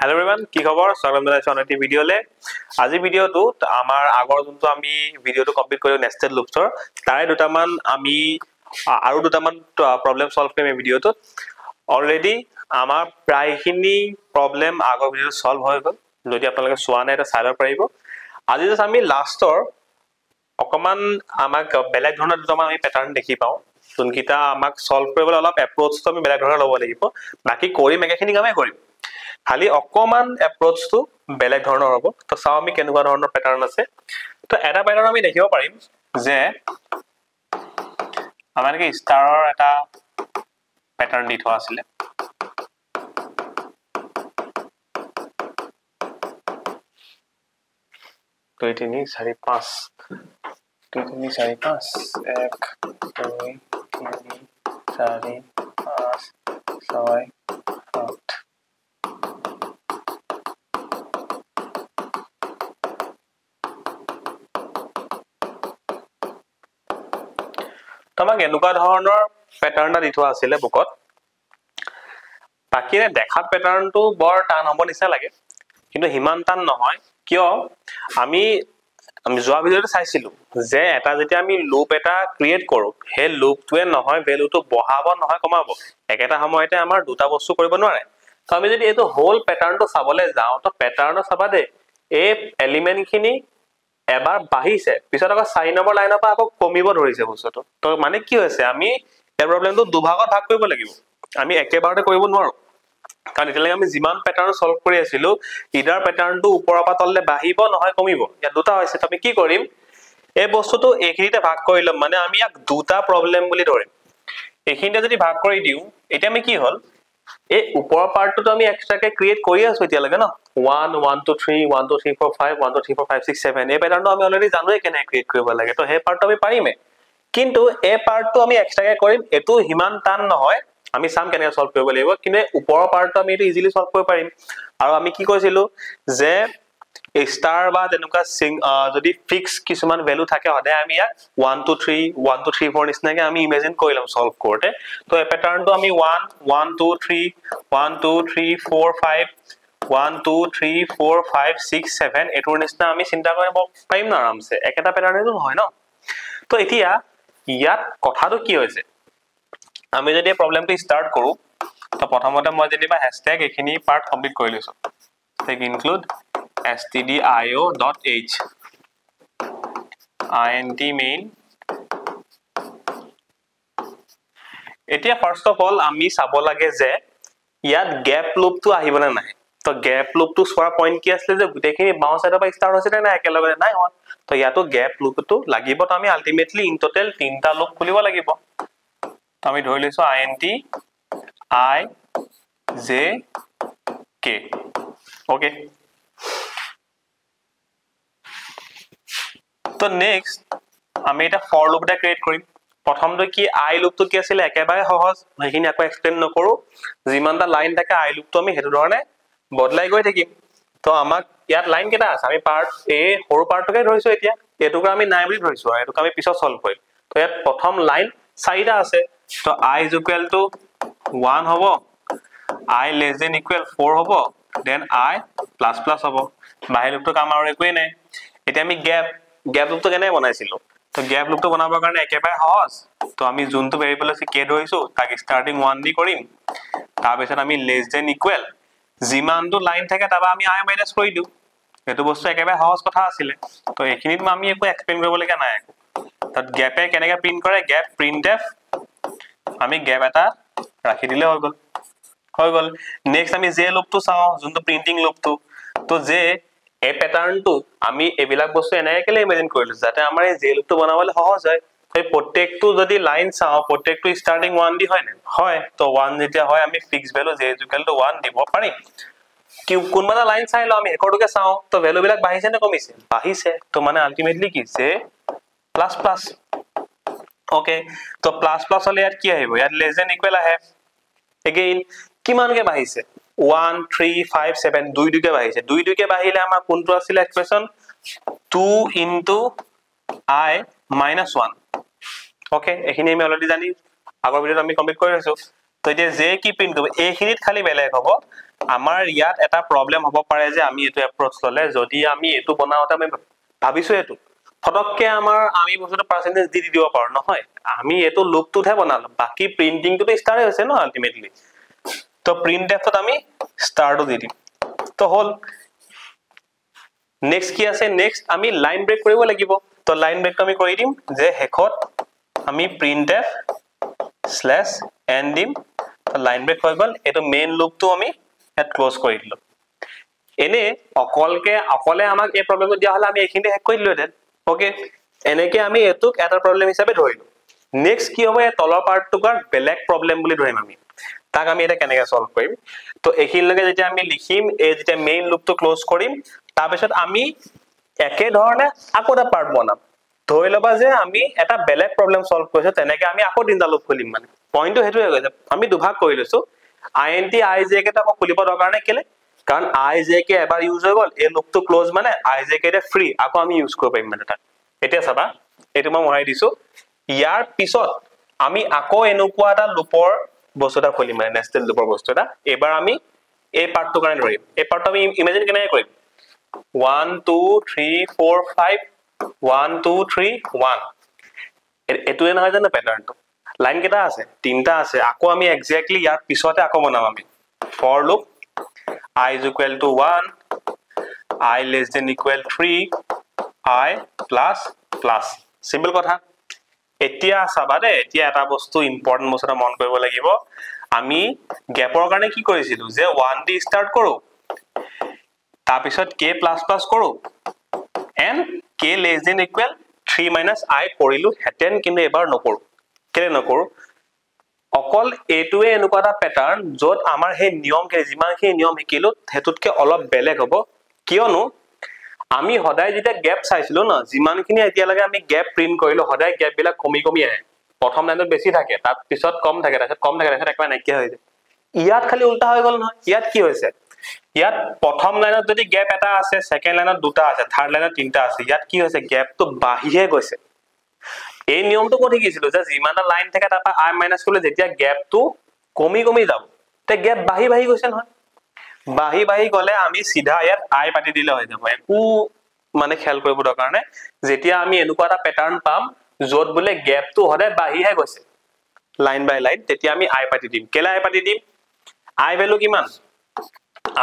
Hello everyone, কি খবৰ স্বাগতম জনাইছো অন্য ভিডিঅলে আজি ভিডিঅটো আমাৰ আগৰ যোনটো আমি ভিডিঅটো কমপ্লিট কৰিলো নেস্টেড লুপছৰ তাৰে দুটামান আমি আৰু দুটামান প্ৰবলেম সলভ কৰিম এই ভিডিঅটোত অলৰেডি আমাৰ প্ৰায়খিনি প্ৰবলেম আগৰ ভিডিঅটো সলভ হৈ গল যদি আপোনালোকে চোৱা নাই এটা চাই লব পাৰিব আজি জাস্ট আমি লাষ্টৰ অকমান আমাক বেলেগ ধৰণৰ দুটামান আমি প্যাটাৰ্ন দেখি পাও যোনকিটা আমাক সলভ কৰিবলৈ অলপ এপ্ৰোচটো আমি বেলেগ ধৰণৰ ল'ব লাগিব বাকি কৰিম একেখিনি কামে কৰিম খালি অকমান এপ্ৰোচটো বেলেগ ধৰণৰ হ'ব তো চাও আমি কেনেকুৱা ধৰণৰ প্যাটাৰ্ন আছে তো এটা প্যাটাৰ্ন আমি দেখিব পাৰিম যে আমাৰ কি ষ্টাৰৰ এটা প্যাটাৰ্ন দি থোৱা আছিল 2 3 4 5 2 3 4 5 1 2 3 4 5 6 8 তোমাক এনেকুৱা ধৰণৰ প্যাটাৰ্ন দি থোৱা আছিল বুকত বাকি দেখাত প্যাটাৰ্নটো বৰ টান হ'ব নিচা লাগে কিন্তু হিমান টান নহয় কিয় আমি যোৱা ভিডিঅ'তে চাইছিলো যে এটা যেতিয়া আমি লুপ এটা ক্ৰিয়েট কৰো হে লুপটোৱে নহয় ভ্যালুটো বহাব নহয় কমাব একেটা সময়তে আমাৰ দুটা বস্তু কৰিব নোৱাৰে তো আমি যদি এটো হোল প্যাটাৰ্নটো চাবলৈ যাও তো প্যাটাৰ্নটো চাবা দে এই এলিমেন্টখিনি এবাৰ বাহিছে পিছত আকৌ 4 নম্বৰ লাইনৰ পৰা আকৌ কমিব ধৰিছে বস্তুটো তো মানে কি হৈছে আমি এই প্ৰবলেমটো দুভাগত ভাগ কৰিব লাগিব আমি একেবাৰতে কৰিব নোৱাৰো কাৰণ এতিয়ালৈকে আমি যিমান প্যাটাৰ্ন সলভ কৰি আছিলো ইডাৰ প্যাটাৰ্নটো ওপৰৰ পৰা তললে বাহিব নহয় কমিব ইয়া দুটা হৈছে তো আমি কি কৰিম এই বস্তুটো এখিনিতে ভাগ কৰি লম মানে আমি ইয়াক দুটা প্ৰবলেম বুলি ধৰিম এখিনিতে যদি ভাগ কৰি দিও এতিয়া আমি কি হল এই ওপৰৰ পাৰ্টটো আমি এক্সট্ৰাকে ক্ৰিয়েট কৰি আছো এতিয়ালৈকে ন 1 1 2 3 1 2 3 4 5 1 2 3 4 5 6 7 এই প্যাটাৰ্নটো আমি অলৰেডি জানোৱে কেনে ক্ৰিয়েট কৰিব লাগে তো সেই পাৰ্টটো আমি পাৰিমে কিন্তু এই পাৰ্টটো আমি এক্সট্ৰাকে কৰিম এটো হিমান টান নহয় আমি সাম কেনে সলভ কৰিব লাগিব কিন্তু ওপৰৰ পাৰ্টটো আমি এটো ইজিলি সলভ কৰিব পাৰিম আৰু আমি কি কৈছিলো যে স্টাৰ বা তেনেকুৱা যদি ফিক্স কিছুমান ভ্যালু থাকে হদে আমি ইয়াক 1 2 3 1 2 3 4 নিচিনাকে আমি ইমেজিন কৰি লম সলভ কৰোতে তো এই প্যাটাৰ্নটো আমি 1 1 2 3 1 2 3 4 5 1 2 3 4 5 6 7 এটোৰ নিচিনা আমি চিন্তা কৰিব পাৰিম না আৰামছে একেটা প্যাটাৰ্নেটো নহয় ন তো এতিয়া ইয়াত কথাটো কি হৈছে আমি যদি প্ৰবলেমটো স্টাৰ্ট কৰো তো প্ৰথমতে মই যেনিবা হ্যাশট্যাগ এখিনি পাৰ্ট কমপ্লিট কৰি লৈছো take include stdio.h int main এতিয়া ফার্স্ট অফ অল আমি চাব লাগে যে ইয়াত গ্যাপ লুপটো আহিবনে নাই তো গ্যাপ লুপটো সোৱাৰ পইণ্ট কি আছিল যে গুটেখিনি বাও সাইডৰ পৰা স্টাৰ্ট হৈছে না একেলগে নাই হোৱা তো ইয়াতো গ্যাপ লুপটো লাগিব তো আমি আলটিমেটলি ইন টোটাল তিনটা লুপ খুলিব লাগিব তো আমি ধৰি লৈছো int I j k okay তো নেক্সট আমি এটা ফৰ লুপ এটা ক্ৰিয়েট কৰিম প্ৰথমটো কি আই লুপটো কি আছিল একেবাৰে সহজ সেইখিনি আকৌ এক্সপ্লেইন নকৰো যিমানটা লাইন থাকে আই লুপটো আমি হেতু ধৰণে বদলাই গৈ থাকিম তো আমাক ইয়াত লাইন কেটা আছে আমি পাৰ্ট এ সৰু পাৰ্টটোকে ধৰিছো এতিয়া এটুকা আমি নাই বুলি ধৰিছো আৰু এটুকা আমি পিছত সলভ কৰিম তো ইয়াত প্ৰথম লাইন চাৰিটা আছে তো I is equal to 1 হ'ব I less than equal 4 হ'ব then I plus plus হ'ব বাহিৰ লুপটো কাম আৰু একোই নাই এতিয়া আমি গ্যাপ লুপটো কেনে বনাইছিলো তো গ্যাপ লুপটো বনাবৰ কাৰণে একেবাৰে সহজ তো আমি যোনটো ভেৰিয়েবল আছে কে ধৰিছো তাক স্টাৰ্টিং 1 দি কৰিম তাৰ পিছত আমি লেস দেন ইকুৱেল যিমানটো লাইন থাকে তাবা আমি i মাইনাস কৰি দিও এটো বস্তু একেবাৰে সহজ কথা আছিল তো এখিনিত আমি একো এক্সপ্লেইন কৰিব লগা নাই তাত গ্যাপে কেনেকৈ প্ৰিন্ট কৰে গ্যাপ প্ৰিন্টফ আমি গ্যাপ এটা ৰাখি দিলে হৈ গল নেক্সট আমি জে লুপটো চাও যোনটো প্ৰিন্টিং লুপটো তো জে এই প্যাটাৰ্নটো আমি এবিলাক বস্তু এনেকেলে ইমেজিন কৰিলো যাতে আমাৰ এই জে লুপটো বনাবলৈ সহজ হয় এই প্ৰত্যেকটো যদি লাইন চাও প্ৰত্যেকটো স্টাৰ্টিং 1 দি হয় না হয় তো 1 যেতিয়া হয় আমি ফিক্স ভ্যালু j 1 দিব পাৰিম কি কোনবা লাইন চাই ল আমি একৰটোকে চাও তো ভ্যালু বিলাক বাঢ়িছে নে কমিছে বাঢ়িছে তো মানে আলটিমেটলি কি j প্লাস প্লাস ওকে তো প্লাস প্লাস হলে ইয়াত কি আহিব ইয়াত লেস দেন ইকুৱেল আহে এগেইন কিমানকে বাঢ়িছে 1 3 5 7 দুই দুইকে বাঢ়িছে দুই দুইকে বাঢ়িলে আমাৰ কোনটো আছিল expression 2 into I minus 1 okay এখিনি আমি অলৰেডি জানি আগৰ ভিডিওত আমি কমপ্লিট কৰি আছো তো এতিয়া যে কি প্ৰিন্ট কৰিব এইখিনিত খালি বেলেগ হ'ব আমাৰ ইয়াত এটা প্ৰবলেম হ'ব পাৰে যে আমি এটো এপ্ৰোচ ললে যদি আমি এটো বনাওতে আমি ভাবিছো এটো ফটককে আমাৰ আমি বস্তুটো পাৰ্সেন্টেজ দি দিব পাৰো নহয় আমি এটো লুপটোহে বনালো বাকি প্ৰিন্টিংটো তো স্টাৰ হৈছে ন আলটিমেটলি তো প্ৰিন্টফত আমি স্টাৰটো দি দিম তো হল নেক্সট কি আছে নেক্সট আমি লাইন ব্ৰেক কৰিব লাগিব তো লাইন ব্ৰেকটো আমি কৰি দিম যে হেকত আমি printf /n দিম লাইন ব্ৰেক হৈ গল এটো মেইন লুপটো আমি এট ক্লোজ কৰি দিলো এনে অকলে আমাক এই প্ৰবলেমটো দিয়া হলে আমি এইখিনি হেক কৰি দিলো দেন ওকে এনেকে আমি এটুক এটা প্ৰবলেম হিচাপে ধৰিলো নেক্সট কি হ'ব এই তলৰ পাৰ্টটোৰ বেলেগ প্ৰবলেম বুলি ধৰিম আমি তাক আমি এটা কেনেকৈ সলভ কৰিম তো এখিনলৈকে যেতিয়া আমি লিখিম এই যেতিয়া মেইন লুপটো ক্লোজ কৰিম তাৰ পিছত আমি একে ধৰণে আকৌ এটা পাৰ্ট বনাম ধৰি লবা যে আমি এটা বেলেগ প্ৰবলেম সলভ কৰিছো তেনেকে আমি আকৌ তিনটা লুপ খুলিম মানে পইণ্টটো হেতুৱে গৈছে আমি দুভাগ কৰি লৈছো int ijk টা আকৌ খুলিব দৰকাৰ নাই কেলে কাৰণ ijk এবাৰ ইউজ হৈ গল এই লুপটো ক্লোজ মানে ijk টা ফ্ৰী আকৌ আমি ইউজ কৰিব পাৰিম মানে তাক এতিয়া চাবা এটো মই মৰাই দিছো ইয়াৰ পিছত আমি আকৌ এনেকুৱা এটা লুপৰ বস্তুটা খুলিম মানে নেস্টেড লুপৰ বস্তুটা এবাৰ আমি এই পাৰ্টটো কাৰণে ধৰিম এই পাৰ্টটো আমি ইমেজিন কেনেকৈ কৰিম 1 2 3 4 5 1 2 3 1 এটোৱে নহয় জানো প্যাটাৰ্নটো লাইন কেটা আছে তিনটা আছে আকৌ আমি এক্স্যাক্টলি ইয়াৰ পিছতে আকৌ বনাম আমি for loop I is equal to 1 I less than equal 3 I plus plus simple কথা এতিয়া চাবা দে এতিয়া এটা বস্তু ইম্পৰ্টেন্ট বস্তুটা মন কৰিব লাগিব আমি গ্যাপৰ কাৰণে কি কৰিছিলো যে 1 দি স্টাৰ্ট কৰো তাৰ পিছত k ++ কৰো and k less than equal 3 minus I কৰিলো হেতেন কিন্তু এবাৰ নকৰো কেলে নকৰো অকল এটোৱে এনেকুৱা এটা প্যাটাৰ্ন যত আমাৰ হে নিয়ম কে যিমান হে নিয়ম শিকিলো হেতুতকে অলপ বেলেগ হ'ব কিয়নো আমি হদাই যেটা গ্যাপ চাইছিলো না যিমানখিনি এতিয়া লাগে আমি গ্যাপ প্ৰিন্ট কৰিলো হদাই গ্যাপ বিলাক কমি কমি আহে প্ৰথম লাইনত বেছি থাকে তাৰ পিছত কম থাকে তাৰপিছত কম থাকে তাৰপিছত একবাৰ নাইকিয়া হৈ যায় ইয়াত খালি উল্টা হৈ গল নহয় ইয়াত কি হৈছে ইয়াত প্ৰথম লাইনত যদি গ্যাপ এটা আছে সেকেন্ড লাইনত দুটা আছে থাৰ্ড লাইনত তিনটা আছে ইয়াত কি হৈছে গ্যাপটো বাহিহে গৈছে এই নিয়মটো কত শিকিছিলো যে যিমানটা লাইন থাকে তাৰপা i মাইনাস কৰিলে যেতিয়া গ্যাপটো কমি কমি যাব তে গ্যাপ বাহি বাহি গৈছে নহয় বাহি বাহি গলে আমি সিধা ইয়াত i পাতি দিলে হৈ যাব একো মানে খেল কৰিব দৰকাৰ নাই যেতিয়া আমি এনেকুৱা এটা প্যাটাৰ্ন পাম যত বলে গ্যাপটো হদে বাহিহে গৈছে লাইন বাই লাইন তেতিয়া আমি i পাতি দিম কেলা i পাতি দিম i ভ্যালু কিমান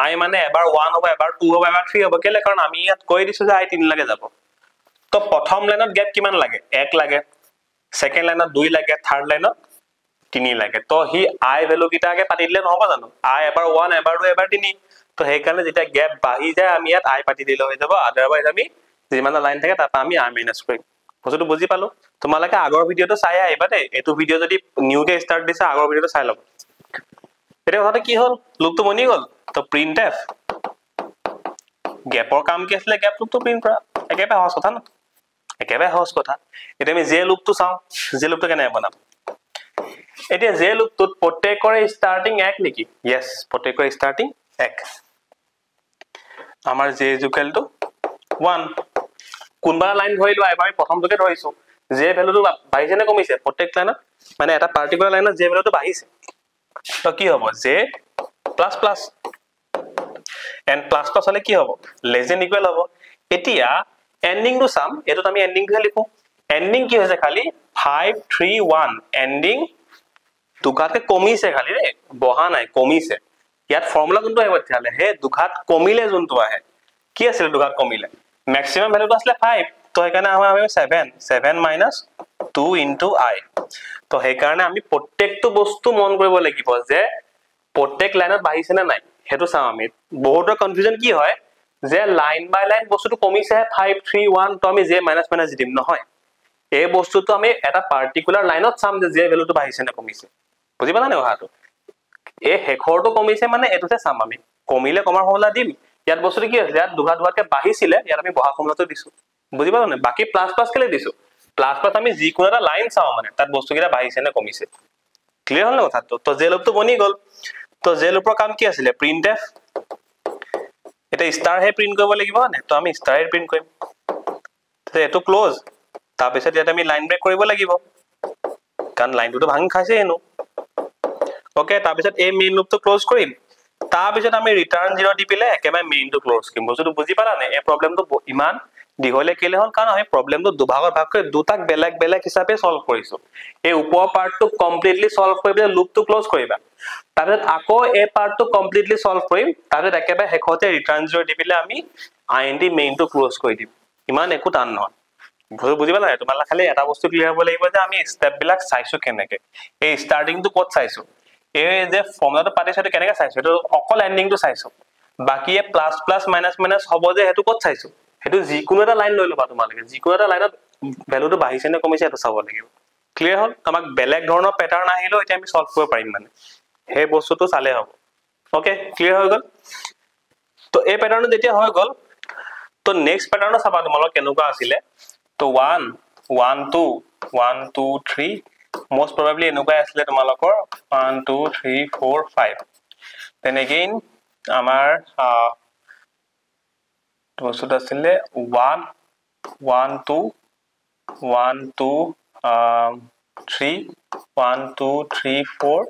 i মানে এবাৰ 1 হ'ব এবাৰ 2 হ'ব এবাৰ 3 হ'ব কেলে কাৰণ আমি ইয়াত কৈ দিছো যে i 3 লাগে যাব তো প্ৰথম লাইনত গ্যাপ কিমান লাগে 1 লাগে সেকেন্ড লাইনত 2 লাগে থাৰ্ড লাইনত 3 লাগে তো হি i ভ্যালু কিটাকে পাতি দিলে নহব জানো i এবাৰ 1 এবাৰ 2 এবাৰ 3 তো সেই কাৰণে যেতিয়া গ্যাপ বাহি যায় আমি ইয়াত i পাতি দিলে হৈ যাব আদাৰৱাইজ আমি যিমানটা লাইন থাকে তাপা আমি i মাইনাস কৰিম বস্তুটো বুজি পালো তোমালোকে আগৰ ভিডিওটো চাই আহিবা দে এটো ভিডিও যদি নিউকে স্টাৰ্ট দিছা আগৰ ভিডিওটো চাই লব এটা কথা কি হল লুপটো বনি গল তো printf গ্যাপৰ কাম কি আছিল গ্যাপ লুপটো প্ৰিন্ট কৰা একেবাৰে সহজ কথা ন একেবাৰে সহজ কথা এটা আমি যে লুপটো চাও যে লুপটো কেনে বনাম এতিয়া যে লুপটোত প্ৰত্যেকৰে স্টাৰ্টিং 1 নেকি यस প্ৰত্যেকৰে স্টাৰ্টিং 1 আমাৰ j = 1 কোনবা লাইন ধৰিলো এবাৰ প্ৰথমটোকে ধৰিছো যে ভ্যালুটো বাঢ়িছে নে কমিছে প্ৰত্যেক লাইনত মানে এটা পাৰ্টিকুলাৰ লাইনত যে ভ্যালুটো বাঢ়িছে তো কি হ'ব j ++ n ++ হলে কি হ'ব লেস দেন ইকুয়াল হ'ব এতিয়া এন্ডিং টু সাম এটো আমি এন্ডিং কে লিখো এন্ডিং কি হৈছে খালি 531 এন্ডিং দুঘাতকে কমিছে খালি ৰে বহা নাই কমিছে ইয়াত ফৰ্মুলা কোনটো আহিব তেতিয়ালে হে দুঘাত কমিলে যোনটো আহে কি আছিল দুঘাত কমিলে ম্যাক্সিমাম ভ্যালুটো আসলে 5 তো সেইকাৰণে আমাৰ 7 minus 2 into I তো সেইকাৰণে আমি প্ৰত্যেকটো বস্তু মন কৰিব লাগিব যে প্ৰত্যেক লাইনত বাঢ়িছে না নাই হেতু চাম আমি বহুত কনফিউজন কি হয় যে লাইন বাই লাইন বস্তুটো কমিছে 531 তো আমি j মাইনাস মাইনাস দিম নহয় এই বস্তুটো আমি এটা পাৰ্টিকুলাৰ লাইনত চাম যে j ভ্যালুটো বাঢ়িছে না কমিছে বুজি পালা নে কথাটো এই হেখৰটো কমিছে মানে এটোতে চাম আমি কমিলে কমাৰ ফৰ্মুলা দিম ইয়াত বস্তুটো কি আছে ইয়াত দুঘাতকে বাঢ়িছিলে ইয়াত আমি বহা ফৰ্মুলাটো দিছো বুজি পালা নে বাকি প্লাস প্লাস কেলে দিছো প্লাস প্লাস আমি যি কোনো এটা লাইন চাও মানে তাত বস্তু কিটা বাঢ়িছে না কমিছে ক্লিয়াৰ হল না কথাটো তো j লুপটো বনি গল তো j লুপৰ কাম কি আছিল printf এটা স্টাৰ হে প্ৰিন্ট কৰিব লাগিব না তো আমি স্টাৰ হে প্ৰিন্ট কৰিম তো এটো ক্লোজ তাৰ পিছত ইয়াত আমি লাইন ব্ৰেক কৰিব লাগিব কাৰণ লাইনটো ভাঙি খাইছে হেনো ওকে তাৰপিছত এই মেইন লুপটো ক্লোজ কৰিম তাৰপিছত আমি ৰিটাৰ্ন 0 দি পেলাই একেবাৰে মেইনটো ক্লোজ কৰিম বস্তুটো বুজি পালা নে এই প্ৰবলেমটো ইমান দীঘলে কেলে হল কাৰণ আমি প্ৰবলেমটো দুভাগত ভাগ কৰি দুটাক বেলেগ বেলেগ হিচাপে সলভ কৰিছো এই ওপৰ পাৰ্টটো কমপ্লিটলি সলভ কৰি লুপটো ক্লোজ কৰিবা তাৰপিছত আকৌ এই পাৰ্টটো কমপ্লিটলি সলভ কৰিম তাৰপিছত একেবাৰে শেষতে ৰিটাৰ্ন 0 দি পেলাই আমি আইএনডি মেইনটো ক্লোজ কৰি দিম ইমান একো টান নহয় বুজি পালা তোমালা খালি এটা বস্তু ক্লিয়াৰ হ'ব লাগিব যে আমি স্টেপ বিলাক চাইছো কেনেকে এই ষ্টাৰ্টিংটো ক'ত চাইছো এই যে ফৰ্মুলাটো পাতিছো সেইটো কেনেকে চাইছো সেইটো অকল এন্ডিংটো চাইছো বাকি এ প্লাস প্লাস মাইনাস মাইনাস হ'ব যে হেতু ক'ত চাইছো হেতু যিকোনো এটা লাইন লৈ লবা তোমালোকে যিকোনো এটা লাইনত ভ্যালুটো বাঢ়িছে নে কমিছে হেতু চাব লাগিব ক্লিয়াৰ হল আমাক বেলেগ ধৰণৰ প্যাটাৰ্ন আহিলো এতিয়া আমি সলভ কৰিব পাৰিম মানে হে বস্তুটো চালে হ'ব ওকে ক্লিয়াৰ হৈ গল তো এই প্যাটাৰ্নটো যেতিয়া হৈ গল তো নেক্সট প্যাটাৰ্নটো চাবা তোমালোক কেনেকুৱা আছিলে তো 1 1 2 1 2 3 most probably এনেকুৱাই আছিলে তোমালোকৰ 1 2 3 4 5 then again আমাৰ বস্তুটো আছিলে 1 1 2 1 2 3 1 2 3 4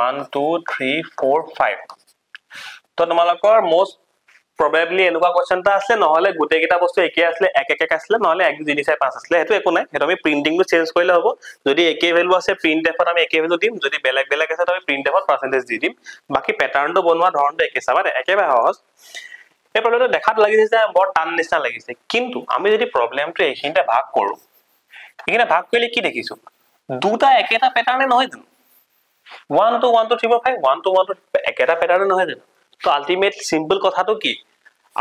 1 2 3 4 5 তো তোমালোকৰ most probably এনেকুৱা কোৱেশ্চন এটা আছে নহলে গুটে কিটা বস্তু একে আসলে এক এক আসলে নহলে 1 2 3 4 5 আসলে হেতু একো নাই হেতু আমি প্ৰিন্টিংটো চেঞ্জ কৰিলে হ'ব যদি একে ভ্যালু আছে প্ৰিন্টএফত আমি একে ভ্যালু দিম যদি বেলেগ বেলেগ আছে তো আমি প্ৰিন্টএফত পাৰ্সেন্টেজ দি দিম বাকি প্যাটাৰ্নটো বনোৱা ধৰণটো একে চাবা একেবাৰে সহজ এই প্ৰবলেমটো দেখাত লাগিছে যে বৰ টান নিচিনা লাগিছে কিন্তু আমি যদি প্ৰবলেমটো এখিনতে ভাগ কৰো এখিনতে ভাগ কৰিলে কি দেখিছো দুটা একেটা প্যাটাৰ্নে নহয় জানো 1 2 1 2 3 4 5 1 2 1 2 একেটা প্যাটাৰ্নে নহয় জানো তো আলটিমেট সিম্পল কথাটো কি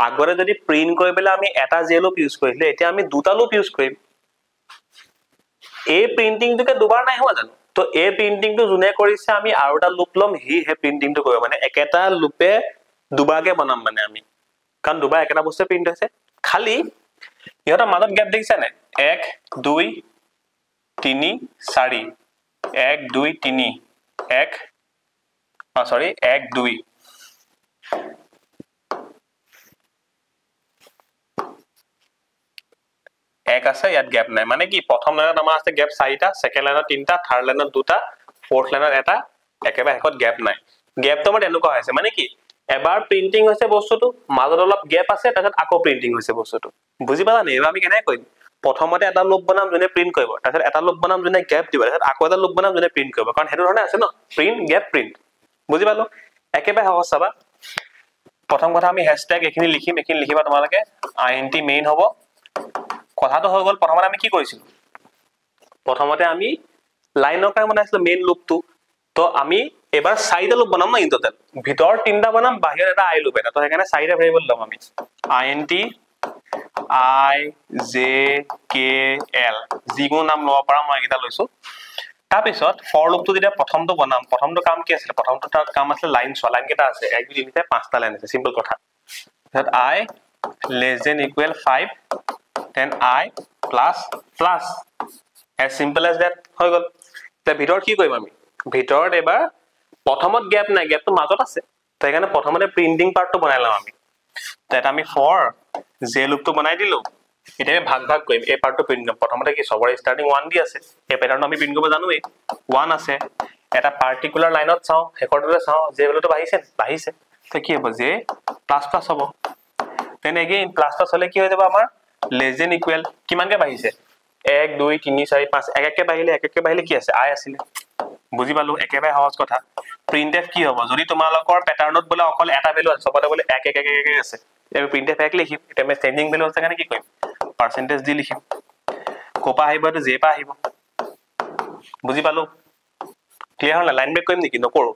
আগৰে যদি প্ৰিন্ট কৰিবলে আমি এটা জে লুপ ইউজ কৰিলে এতিয়া আমি দুটা লুপ ইউজ কৰিম এই প্ৰিন্টিংটোকে দুবাৰ নাই হোৱা জানো তো এই প্ৰিন্টিংটো জুনে কৰিছে আমি আৰু এটা লুপ লম হি হে প্ৰিন্টিংটো কৰিব মানে একেটা লুপে দুবাৰকে বনাম মানে আমি কাৰণ দুবাৰ একেটা বস্তু প্ৰিন্ট হৈছে খালি ইহতৰ মাজত গ্যাপ দেখিছা নে 1 2 3 4 1 2 3 1 সরি 1 2 এক আছে ইয়াত গ্যাপ নাই মানে কি প্ৰথম লাইনত আমাৰ আছে গ্যাপ 4টা সেকেন্ড লাইনত 3টা থাৰ্ড লাইনত 2টা ফোৰ্থ লাইনত এটা একেবাৰে হেকত গ্যাপ নাই গ্যাপটো মানে এনেকুৱা হৈছে মানে কি এবাৰ প্ৰিন্টিং হৈছে বস্তুটো মাজত অলপ গ্যাপ আছে তাৰপিছত আকৌ প্ৰিন্টিং হৈছে বস্তুটো বুজি পালা নে এবাৰ আমি কেনে কৰিম প্ৰথমতে এটা লুপ বনাম যোনে প্ৰিন্ট কৰিব তাৰপিছত এটা লুপ বনাম যোনে গ্যাপ দিব তাৰপিছত আকৌ এটা লুপ বনাম যোনে প্ৰিন্ট কৰিব কাৰণ হেতু ধৰণে আছে ন প্ৰিন্ট গ্যাপ প্ৰিন্ট বুজি পালো একেবাৰে সহজ চাবা প্ৰথম কথা আমি হ্যাশট্যাগ এখিনি লিখিম এখিনি লিখিবা তোমালোকে আইএনটি মেইন হ'ব কথাটো হৈ গল প্ৰথমতে আমি কি কৰিছিলো প্ৰথমতে আমি লাইনৰ কাম বনাইছিলো মেইন লুপটো তো আমি এবাৰ 4টা লুপ বনাম না ইন টোটাল ভিতৰ 3টা বনাম বাহিৰ এটা আই লুপ এটা তো সেইকাৰণে 4টা ভেৰিয়েবল লম আমি আইএনটি আই জে কে এল যিকোনো নাম লব পাৰা মই এটা লৈছো তাৰপিছত ফৰ লুপটো যেতিয়া প্ৰথমটো বনাম প্ৰথমটো কাম কি আছিল প্ৰথমটো কাম আছিল লাইন ছ লাইন কেটা আছে 1 2 3 4 5টা লাইন আছে সিম্পল কথা that I less than equal 5 then I plus plus as simple as that হৈ গল তে ভিতৰত কি কৰিম আমি ভিতৰত এবাৰ প্ৰথমত গ্যাপ নাই গ্যাপটো মাজত আছে তো সেইকাৰণে প্ৰথমতে প্ৰিন্টিং পাৰ্টটো বনাইলাম আমি তাত আমি ফৰ জে লুপটো বনাই দিলো এটা আমি ভাগ ভাগ কৰিম এই পাৰ্টটো প্ৰিন্ট কৰিম প্ৰথমতে কি সবৰে স্টাৰ্টিং 1 দি আছে এই প্যাটাৰ্নটো আমি প্ৰিন্ট কৰিব জানোৱে 1 আছে এটা পাৰ্টিকুলাৰ লাইনত চাও হেকৰটোতে চাও জে ভ্যালুটো বাঢ়িছে তো কি হ'ব জে প্লাস প্লাস হ'ব then again প্লাস প্লাস হলে কি হৈ যাব আমাৰ less than equal কিমানকে বাঢ়িছে 1 2 3 4 5 এককে বাঢ়িলে কি আছে আই আছিল বুজি পালো একেবাৰে সহজ কথা প্ৰিন্টএফ কি হ'ব যদি তোমালোকৰ প্যাটাৰ্নত বলে অকল এটা ভ্যালু আছে সবতে বলে 1 1 1 1 আছে এই প্ৰিন্টএফ এক লিখিম এটা মে চেঞ্জিং ভ্যালু আছে কাৰণে কি কৰিম পাৰ্সেন্টেজ দি লিখিম কোপা আহিব তো জে পা আহিব বুজি পালো ক্লিয়াৰ হল লাইন ব্ৰেক কৰিম নেকি নকৰো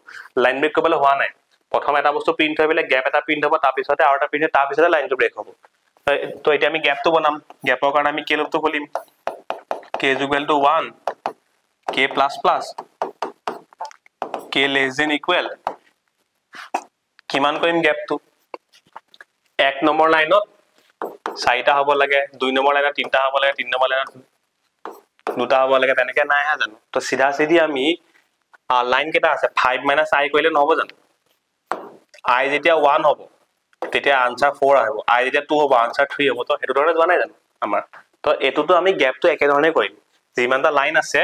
লাইন ব্ৰেক কৰিবলৈ হোৱা নাই প্ৰথম এটা বস্তু প্ৰিন্ট হৈ বেলে গ্যাপ এটা প্ৰিন্ট হ'ব তাৰ পিছতে আৰু এটা প্ৰিন্ট তাৰ পিছতে লাইনটো ব্ৰেক হ'ব তো এতিয়া আমি গ্যাপটো বনাম গ্যাপৰ কাৰণে আমি কে লুপটো খুলিম k is equal to 1 k plus plus k less than equal কিমান কৰিম গ্যাপটো 1 নম্বৰ লাইনত 4টা হ'ব লাগে 2 নম্বৰ লাইনত 3টা হ'ব লাগে 3 নম্বৰ লাইনত 2টা হ'ব লাগে তেনেকে নাই হা জানো তো সিধা সিধি আমি লাইন কেটা আছে 5 - i কৰিলে নহব জানো i যেতিয়া 1 হ'ব তেতিয়া আনসার 4 আহিব i যেতিয়া 2 হ'ব আনসার 3 হ'ব তো হেতু ধৰণে যোৱা নাই জানো আমাৰ তো এতুটো আমি গ্যাপটো একে ধৰণে কৰিম যিমানটা লাইন আছে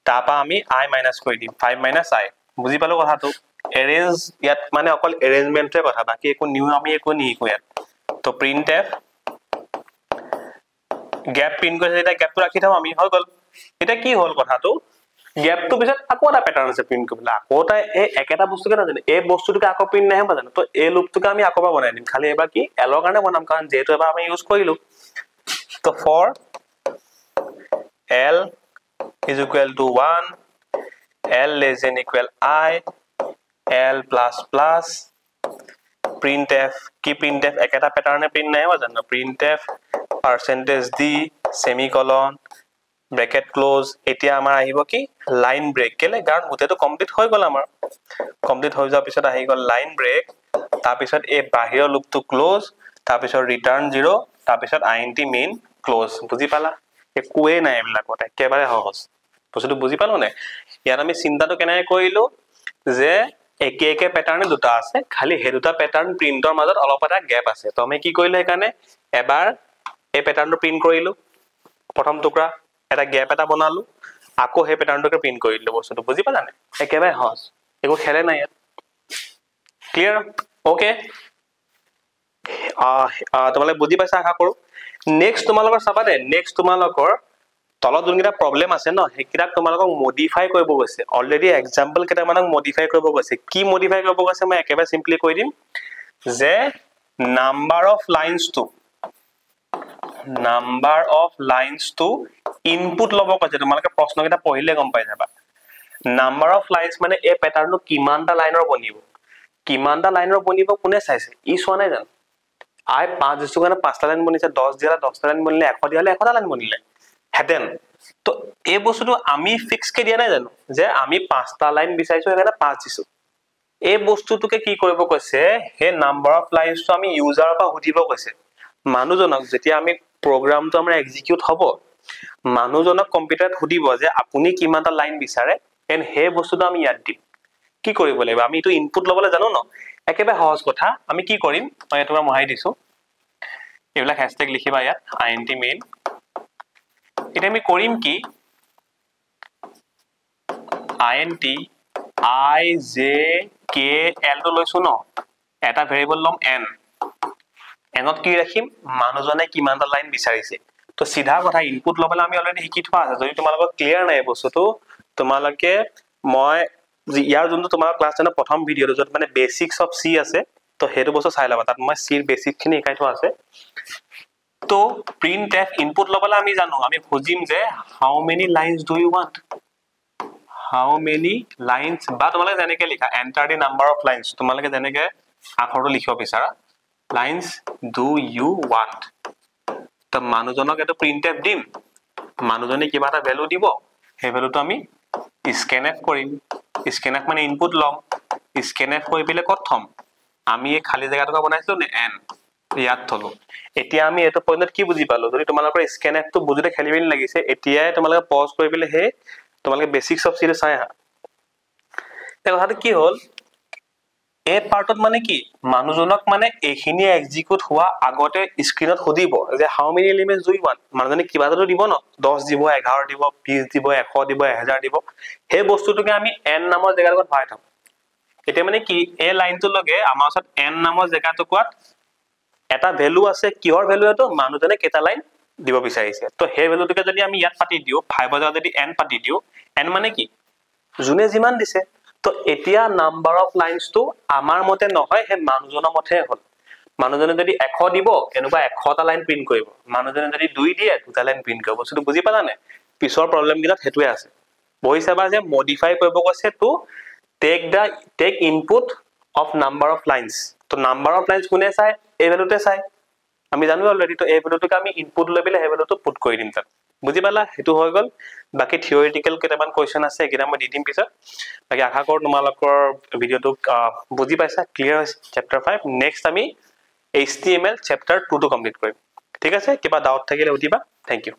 তাপা আমি i মাইনাস কৰি দিম 5 - i বুজি পালো কথাটো এৰেঞ্জ ইয়াত মানে অকল এৰেঞ্জমেন্টৰ কথা বাকি একো নিউ আমি একো নিকো ইয়াত তো printf গ্যাপ প্ৰিন্ট কৰিছে এটা গ্যাপটো ৰাখি থাও আমি হৈ গল এটা কি হল কথাটো গ্যাপটো পিছত আকৌ এটা প্যাটাৰ্ন আছে প্ৰিন্ট কৰিবলৈ আকৌ এটা এই একেটা বস্তুকে নাজানে এই বস্তুটোকে আকৌ প্ৰিন্ট নাহে জানো তো এই লুপটোকে আমি আকৌ বনাই দিম খালি এবাৰ কি এলৰ কাৰণে বনাম কাৰণ যেটো এবাৰ আমি ইউজ কৰিলো তো for l is equal to 1 l less than equal I l plus plus printf কি printf একটা প্যাটার্নে প্রিন্ট নাই হয় জানো printf percentage d semicolon bracket close এতিয়া আমাৰ আহিব কি লাইন ব্ৰেক কেলে কাৰণ গুটেটো কমপ্লিট হৈ গল আমাৰ কমপ্লিট হৈ যোৱাৰ পিছত আহি গল লাইন ব্ৰেক তাৰ পিছত এই বাহিৰৰ লুপটো ক্লোজ তাৰ পিছত ৰিটাৰ্ন 0 তাৰ পিছত int main ক্লোজ বুজি পালা একোৱে নাই এবিলাকত একেবাৰে সহজ বস্তুটো বুজি পালো নে ইয়াত আমি চিন্তাটো কেনেকৈ কৰিলো যে একে একে প্যাটাৰ্নে দুটা আছে খালি হে দুটা প্যাটাৰ্ন প্ৰিন্টৰ মাজত অলপ এটা গ্যাপ আছে তো আমি কি কৰিলো এখানে এবাৰ এই প্যাটাৰ্নটো প্ৰিন্ট কৰিলো প্ৰথম টুকুৰা এটা গ্যাপ এটা বনালো আকৌ হে প্যাটাৰ্নটোকে প্ৰিন্ট কৰিলো বস্তুটো বুজি পালা নে একেবাৰে সহজ একো খেলে নাই ইয়াত ক্লিয়াৰ ওকে তোমালোকে বুজি পাইছা আশা কৰো নেক্সট তোমালোকৰ চাবা দে নেক্সট তোমালোকৰ তলত যোনকিটা প্ৰবলেম আছে ন হেকিটা তোমালোকক মডিফাই কৰিব গৈছে অলৰেডি এক্সাম্পল কেটা মানক মডিফাই কৰিব গৈছে কি মডিফাই কৰিব গৈছে মই একেবাৰে সিম্পলি কৈ দিম যে number of lines to input লব কৈছে তোমালোকে প্ৰশ্নকেটা পঢ়িলে গম পাই যাবা নাম্বাৰ অফ লাইনস মানে এই প্যাটাৰ্নটো কিমানটা লাইনৰ বনিব কোনে চাইছে ই চোৱা নাই জানো আই 5 দিছু কাৰণে 5টা লাইন বনিছে 10 দিলা 10টা লাইন বনিলে 100 দিলে 100টা লাইন বনিলে হেতেন তো এই বস্তুটো আমি ফিক্স কে দিয়া নাই জানো যে আমি 5টা লাইন বিচাৰিছো এখানে 5 দিছু এই বস্তুটোকে কি কৰিব কৈছে হে নাম্বাৰ অফ লাইনসটো আমি ইউজাৰৰ পৰা সুধিব কৈছে মানুহজনক যেতিয়া আমি প্ৰগ্ৰামটো আমাৰ এক্সিকিউট হ'ব মানুহজনক কম্পিউটাৰত সুধিব যে আপুনি কিমানটা লাইন বিচাৰে এন হে বস্তুটো আমি ইয়াত দিম কি কৰিব লাগিব আমি এটো ইনপুট লবলৈ জানো ন একেবাৰে সহজ কথা আমি কি কৰিম মই এটো মহাই দিছো এবিলাক হ্যাশট্যাগ লিখিবা ইয়াত int main এটা আমি কৰিম কি int I j k l to লৈছো ন এটা ভেৰিয়েবল লম n এনত কি ৰাখিম মানুহজনে কিমানটা লাইন বিচাৰিছে তো সিধা কথা ইনপুট লবলৈ আমি অলৰেডি শিকি থোৱা আছে যদি তোমালোকৰ ক্লিয়াৰ নাই বস্তুটো তোমালোকে মই ইয়াৰ যোনটো তোমাৰ ক্লাছ 10 প্ৰথম ভিডিওটো যত মানে বেসিক্স অফ সি আছে তো হেতু বস্তু চাই লবা তাত মই সি বেসিক খিনি শিকাই থোৱা আছে তো printf ইনপুট লবলৈ আমি জানো আমি খুজিম যে how many lines do you want how many lines বা তোমালোকে যেনেকৈ লিখা enter the number of lines তোমালোকে যেনেকৈ আখৰটো লিখিব বিচাৰা lines do you want তো মানুহজনক এটো printf দিম মানুহজনে কিবা এটা ভ্যালু দিব সেই ভ্যালুটো আমি scanf কৰিম scanf মানে ইনপুট লম scanf কৰি পেলে কত থম আমি এই খালি জায়গাটো বনাইছো নে n ইয়াত থলো এতিয়া আমি এটো পইণ্টত কি বুজি পালো যদি তোমালোকৰ scanf টো বুজিলে খেলিমেলি লাগিছে এতিয়াই তোমালোকে পজ কৰি পেলে হে তোমালোকে বেসিক্স অফ সি চাই হা এই কথাটো কি হল এই পাৰ্টত মানে কি মানুহজনক মানে এখিনি এক্সিকিউট হোৱা আগতে স্ক্ৰিনত সুধিব যে how many elements do you want মানুহজনে কিবা এটা দিব ন 10 দিব 11 দিব 20 দিব 100 দিব 1000 দিব হে বস্তুটোকে আমি n নামৰ জায়গাত ভৰাই থাম এতিয়া মানে কি এই লাইনটো লগে আমাৰ ওচৰত n নামৰ জায়গাটো কোৱাত এটা ভ্যালু আছে কিহৰ ভ্যালু এটো মানুহজনে কেটা লাইন দিব বিচাৰিছে তো হে ভ্যালুটোকে যদি আমি ইয়াত পাতি দিও 5 ৰ যদি n পাতি দিও n মানে কি জুনে জিমান দিছে তো এতিয়া নাম্বাৰ অফ লাইনস টু আমাৰ মতে নহয় হে মানুহজনৰ মতে হল মানুহজনে যদি 100 দিব এনেবা 100টা লাইন প্ৰিন্ট কৰিব মানুহজনে যদি 2 দিয়ে দুটা লাইন প্ৰিন্ট কৰিব বস্তুটো বুজি পালা নে পিছৰ প্ৰবলেম গিলা হেতুৱে আছে বহি চাবা যে মডিফাই কৰিব কৈছে to take input of number of lines তো নাম্বাৰ অফ লাইনস কোনে চাই এই ভ্যালুতে চাই আমি জানো অলৰেডি তো এই ভ্যালুটোকে আমি ইনপুট লৈ পেলে এই ভ্যালুটো পুট কৰি দিম তাত বুজি পালা হেতু হৈ গল বাকি থিওৰিটিক্যাল কেটামান কোৱেশ্চন আছে কিটা মই দি দিম পিছত বাকি আশা কৰো তোমালোকৰ ভিডিওটো বুজি পাইছা ক্লিয়াৰ হৈছে চ্যাপ্টাৰ 5 নেক্সট আমি HTML চ্যাপ্টাৰ 2 টো কমপ্লিট কৰিম ঠিক আছে কিবা ডাউট থাকিলে উঠিবা থ্যাংক ইউ